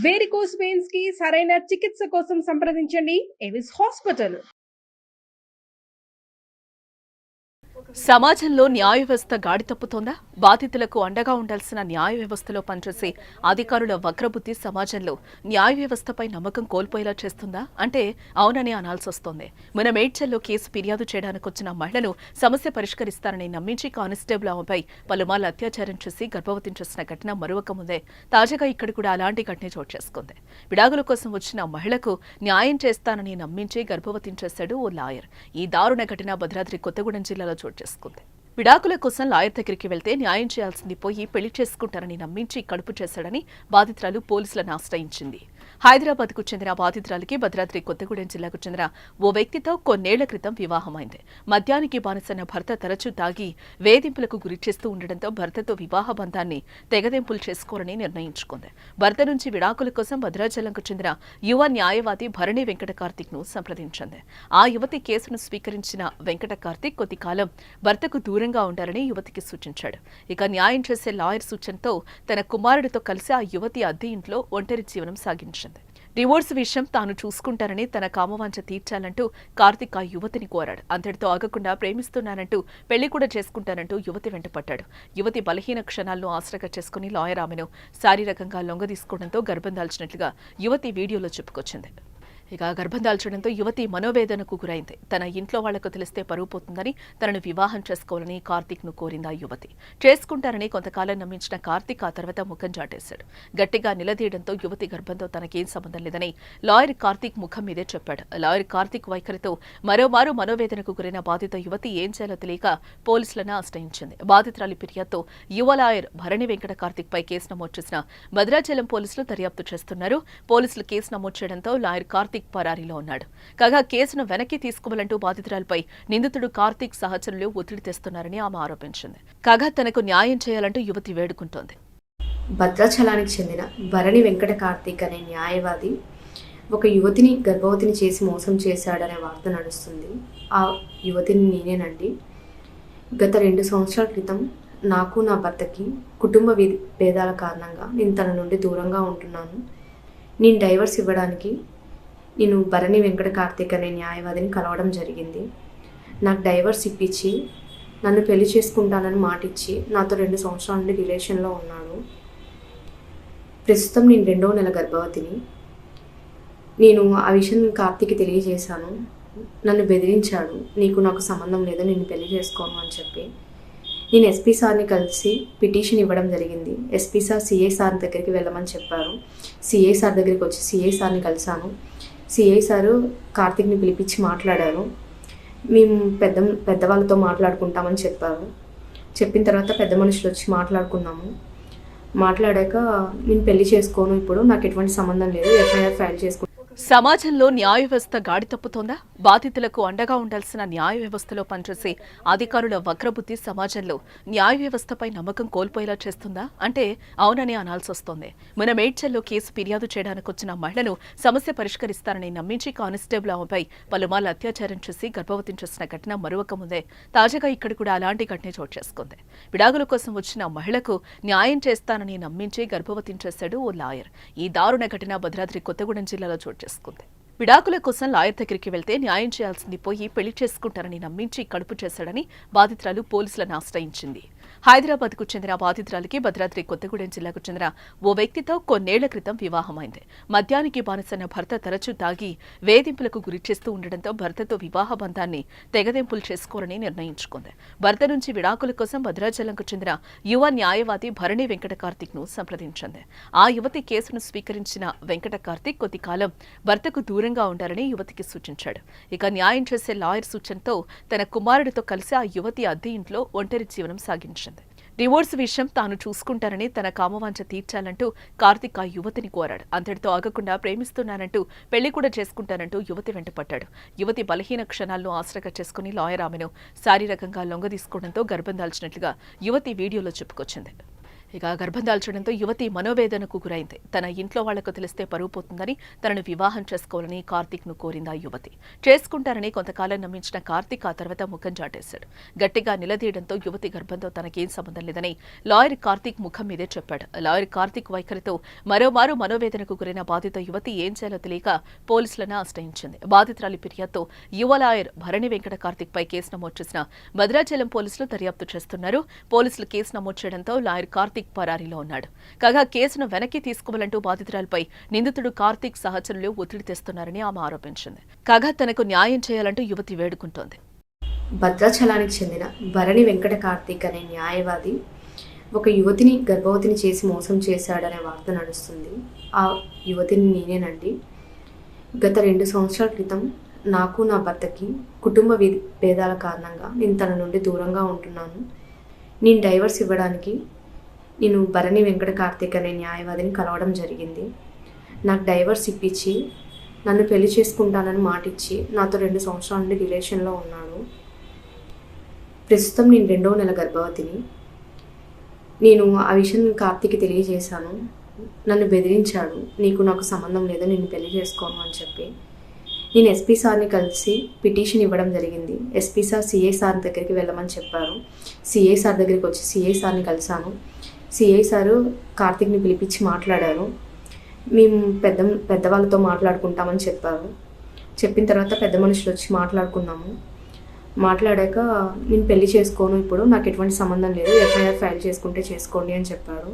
Varicose veins కి సరైన చికిత్స కోసం సంప్రదించండి ఎవిస్ హాస్పిటల్. సమాజంలో న్యాయ వ్యవస్థ గాడి తప్పుతోందా? బాధితులకు అండగా ఉండాల్సిన న్యాయ వ్యవస్థలో పనిచేసే అధికారుల వక్రబుద్ధి సమాజంలో న్యాయ వ్యవస్థపై నమ్మకం కోల్పోయేలా చేస్తుందా అంటే అవునని అనాల్సొస్తోంది. మన మేడ్చల్లో కేసు ఫిర్యాదు చేయడానికి వచ్చిన మహిళను సమస్య పరిష్కరిస్తారని నమ్మించి కానిస్టేబుల్ ఆమెపై పలుమార్లు అత్యాచారం చేసి గర్భవతిని చేసిన ఘటన మరొక ముందే తాజాగా ఇక్కడ కూడా అలాంటి ఘటన చోటు చేసుకుంది. విడాకుల కోసం వచ్చిన మహిళకు న్యాయం చేస్తానని నమ్మించి గర్భవతిని చేశాడు ఓ లాయర్. ఈ దారుణ ఘటన భద్రాద్రి కొత్తగూడెం జిల్లాలో చోటు చేసుకుంది. విడాకుల కోసం లాయర్ దగ్గరికి వెళ్తే న్యాయం చేయాల్సింది పోయి పెళ్లి చేసుకుంటారని నమ్మించి కడుపు చేశాడని బాధితురాలు పోలీసులను ఆశ్రయించింది. హైదరాబాద్కు చెందిన బాధితురాలికి భద్రాద్రి కొత్తగూడెం జిల్లాకు చెందిన ఓ వ్యక్తితో కొన్నేళ్ల క్రితం వివాహమైంది. మద్యానికి బానిసైన భర్త తరచూ తాగి వేధింపులకు గురిచేస్తూ ఉండడంతో భర్తతో వివాహ బంధాన్ని తెగదెంపులు చేసుకోరని నిర్ణయించుకుంది. భర్త నుంచి విడాకుల కోసం భద్రాచలంకు చెందిన యువ న్యాయవాది భరణి వెంకట కార్తిక్ ను సంప్రదించింది. ఆ యువతి కేసును స్వీకరించిన వెంకట కార్తిక్ కొద్ది కాలం భర్తకు దూరంగా ఉండాలని యువతికి సూచించాడు. ఇక న్యాయం చేసే లాయర్ సూచనతో తన కుమారుడితో కలిసి ఆ యువతి అద్దె ఇంట్లో ఒంటరి జీవనం సాగించింది. డివోర్స్ విషయం తాను చూసుకుంటానని తన కామవాంఛ తీర్చాలంటూ కార్తిక్ ఆ యువతిని కోరాడు. అంతటితో ఆగకుండా ప్రేమిస్తున్నానంటూ పెళ్లి కూడా చేసుకుంటానంటూ యువతి వెంటపడ్డాడు. యువతి బలహీన క్షణాలను ఆసరాగా చేసుకుని లాయర్ ఆమెను శారీరకంగా లొంగదీసుకోవడంతో గర్భం దాల్చినట్లుగా యువతి వీడియోలో చెప్పుకొచ్చింది. ఇక గర్భం దాల్చడంతో యువతి మనోవేదనకు గురైంది. తన ఇంట్లో వాళ్లకు తెలిస్తే పరువు పోతుందని తనను వివాహం చేసుకోవాలని కార్తిక్ ను కోరింది ఆ యువతి. చేసుకుంటారని కొంతకాలం నమ్మించిన కార్తిక్ ఆ తర్వాత ముఖం చాటేశాడు. గట్టిగా నిలదీయడంతో యువతి గర్భంతో తనకేం సంబంధం లేదని లాయర్ కార్తిక్ ముఖం మీదే చెప్పాడు. లాయర్ కార్తిక్ వైఖరితో మరోమారు మనోవేదనకు గురైన బాధిత యువతి ఏం చేయాలో తెలియక పోలీసులను ఆశ్రయించింది. బాధితురాలి ఫిర్యాదుతో యువ లాయర్ భరణి వెంకట కార్తిక్ పై కేసు నమోదు చేసిన భద్రాచలం పోలీసులు దర్యాప్తు చేస్తున్నారు. పోలీసులు కేసు నమోదు చేయడంతో లాయర్ కార్తిక్ పరారీలో ఉన్నాడు. కాగా కేసును వెనక్కి తీసుకోవాలంటూ బాధితురాలపై నిందితుడు కార్తిక్ సహచరులు ఒత్తిడి తెస్తున్నారని ఆమె ఆరోపించింది. కాగా తనకు న్యాయం చేయాలంటూ యువతి వేడుకుంటోంది. భద్రాచలానికి చెందిన భరణి వెంకట కార్తిక్ అనే న్యాయవాది ఒక యువతిని గర్భవతిని చేసి మోసం చేశాడనే వార్త నడుస్తుంది. ఆ యువతిని నేనేనండి. గత 2 సంవత్సరాల క్రితం నాకు నా భర్తకి కుటుంబ భేదాల కారణంగా నేను తన నుండి దూరంగా ఉంటున్నాను. నేను డైవర్స్ ఇవ్వడానికి నేను భరణి వెంకట కార్తిక్ అనే న్యాయవాదిని కలవడం జరిగింది. నాకు డైవర్స్ ఇప్పించి నన్ను పెళ్లి చేసుకుంటానని మాటిచ్చి నాతో 2 సంవత్సరాల నుండి రిలేషన్లో ఉన్నాడు. ప్రస్తుతం నేను 2వ నెల గర్భవతిని. నేను ఆ విషయం కార్తిక్కి తెలియజేశాను. నన్ను బెదిరించాడు, నాకు సంబంధం లేదు, నేను పెళ్లి చేసుకోను అని చెప్పి. నేను ఎస్పీ సార్ని కలిసి పిటిషన్ ఇవ్వడం జరిగింది. ఎస్పీ సార్ సిఐ సార్ దగ్గరికి వెళ్ళమని చెప్పారు. సిఐ సార్ దగ్గరికి వచ్చి సిఐ సార్ని కలిశాను. సిఐ సారు కార్తిక్ని పిలిపించి మాట్లాడారు. మేము పెద్దవాళ్ళతో మాట్లాడుకుంటామని చెప్పారు. చెప్పిన తర్వాత పెద్ద మనుషులు వచ్చి మాట్లాడుకున్నాము. మాట్లాడాక నేను పెళ్లి చేసుకోను, ఇప్పుడు నాకు ఎటువంటి సంబంధం లేదు, ఎఫ్ఐఆర్ ఫైల్ చేసుకుంటాను. సమాజంలో న్యాయ వ్యవస్థ గాడి తప్పుతోందా? బాధితులకు అండగా ఉండాల్సిన న్యాయ వ్యవస్థలో పనిచేసే అధికారుల వక్రబుద్ధి సమాజంలో న్యాయ వ్యవస్థపై నమ్మకం కోల్పోయేలా చేస్తుందా అంటే అవునని అనాల్సొస్తోంది. మన మేడ్చల్లో కేసు ఫిర్యాదు చేయడానికి వచ్చిన మహిళను సమస్య పరిష్కరిస్తారని నమ్మించి కానిస్టేబుల్ ఆమెపై పలుమార్లు అత్యాచారం చేసి గర్భవతిని చేసిన ఘటన మరొక ముందే తాజాగా ఇక్కడ కూడా అలాంటి ఘటన చోటు చేసుకుంది. విడాకుల కోసం వచ్చిన మహిళకు న్యాయం చేస్తానని నమ్మించి గర్భవతిని చేశాడు ఓ లాయర్. ఈ దారుణ ఘటన భద్రాద్రి కొత్తగూడెం జిల్లాలో చోటు చేసుకుంది. విడాకుల కోసం లాయర్ దగ్గరికి వెళ్తే న్యాయం చేయాల్సింది పోయి పెళ్లి చేసుకుంటారని నమ్మించి కడుపు చేశాడని బాధితురాలు పోలీసులను ఆశ్రయించింది. హైదరాబాద్కు చెందిన బాధితురాలికి భద్రాద్రి కొత్తగూడెం జిల్లాకు చెందిన ఓ వ్యక్తితో కొన్నేళ్ల క్రితం వివాహమైంది. మద్యానికి బానిసైన భర్త తరచూ తాగి వేధింపులకు గురిచేస్తూ ఉండడంతో భర్తతో వివాహ బంధాన్ని తెగదెంపులు చేసుకోరని నిర్ణయించుకుంది. భర్త నుంచి విడాకుల కోసం భద్రాచలంకు చెందిన యువ న్యాయవాది భరణి వెంకట కార్తిక్ ను సంప్రదించింది. ఆ యువతి కేసును స్వీకరించిన వెంకట కార్తిక్ కొద్ది కాలం భర్తకు దూరంగా ఉండాలని యువతికి సూచించాడు. ఇక న్యాయం చేసే లాయర్ సూచనతో తన కుమారుడితో కలిసి ఆ యువతి అద్దె ఇంట్లో ఒంటరి జీవనం సాగించింది. డివోర్స్ విషయం తాను చూసుకుంటానని తన కామవాంఛ తీర్చాలంటూ కార్తిక్ ఆ యువతిని కోరాడు. అంతటితో ఆగకుండా ప్రేమిస్తున్నానంటూ పెళ్లి కూడా చేసుకుంటానంటూ యువతి వెంటపడ్డాడు. యువతి బలహీన క్షణాలను ఆసరాగా చేసుకుని లాయర్ ఆమెను శారీరకంగా లొంగదీసుకోవడంతో గర్భం దాల్చినట్లుగా యువతి వీడియోలో చెప్పుకొచ్చింది. ఇక గర్భం దాల్చడంతో యువతి మనోవేదనకు గురైంది. తన ఇంట్లో వాళ్లకు తెలిస్తే పరువు పోతుందని తనను వివాహం చేసుకోవాలని కార్తీక్ ను కోరింది ఆ యువతి. చేసుకుంటారని కొంతకాలం నమ్మించిన కార్తీక్ ఆ తర్వాత ముఖం చాటేశాడు. గట్టిగా నిలదీయడంతో యువతి గర్భంతో తనకేం సంబంధం లేదని లాయర్ కార్తీక్ ముఖం మీదే చెప్పాడు. లాయర్ కార్తీక్ వైఖరితో మరోమారు మనోవేదనకు గురైన బాధిత యువతి ఏం చేయాలో తెలియక పోలీసులను ఆశ్రయించింది. బాధితురాలి ఫిర్యాదుతో యువ లాయర్ భరణి వెంకట కార్తీక్ పై కేసు నమోదు చేసిన భద్రాచలం పోలీసులు దర్యాప్తు చేస్తున్నారు. పోలీసులు కేసు నమోదు చేయడంతో లాయర్ కార్తీక్ పరారీలో ఉన్నాడు. కాగా కేసును వెనక్కి తీసుకోవాలంటూ బాధితురాలపై నిందితుడు కార్తీక్ సహచరులు ఒత్తిడి తెస్తున్నారని ఆమె ఆరోపించింది. కాగా తనకు న్యాయం చేయాలంటూ యువతి వేడుకుంటోంది. భద్రాచలానికి చెందిన భరణి వెంకట కార్తీక్ అనే న్యాయవాది ఒక యువతిని గర్భవతిని చేసి మోసం చేశాడనే వార్త నడుస్తుంది. ఆ యువతిని నేనేనండి. గత 2 సంవత్సరాల క్రితం నాకు నా భర్తకి కుటుంబ భేదాల కారణంగా నేను తన నుండి దూరంగా ఉంటున్నాను. నేను డైవర్స్ ఇవ్వడానికి నేను భరణి వెంకట కార్తీక్ అనే న్యాయవాదిని కలవడం జరిగింది. నాకు డైవర్స్ ఇప్పించి నన్ను పెళ్లి చేసుకుంటానని మాటిచ్చి నాతో 2 సంవత్సరాల నుండి రిలేషన్లో ఉన్నాడు. ప్రస్తుతం నేను 2వ నెల గర్భవతిని. నేను ఆ విషయం కార్తీక్కి తెలియజేశాను. నన్ను బెదిరించాడు, నాకు సంబంధం లేదు, నేను పెళ్లి చేసుకోను అని చెప్పి. నేను ఎస్పీ సార్ని కలిసి పిటిషన్ ఇవ్వడం జరిగింది. ఎస్పీ సార్ సిఐ సార్ దగ్గరికి వెళ్ళమని చెప్పారు. సిఐ సార్ దగ్గరికి వచ్చి సిఐ సార్ని కలిశాను. సిఐ సారు కార్తీక్ని పిలిపించి మాట్లాడారు. మేము పెద్దవాళ్ళతో మాట్లాడుకుంటామని చెప్పారు. చెప్పిన తర్వాత పెద్ద మనుషులు వచ్చి మాట్లాడుకున్నాము. మాట్లాడాక నేను పెళ్లి చేసుకోను, ఇప్పుడు నాకు ఎటువంటి సంబంధం లేదు, ఎఫ్ఐఆర్ ఫైల్ చేసుకుంటే చేసుకోండి అని చెప్పారు.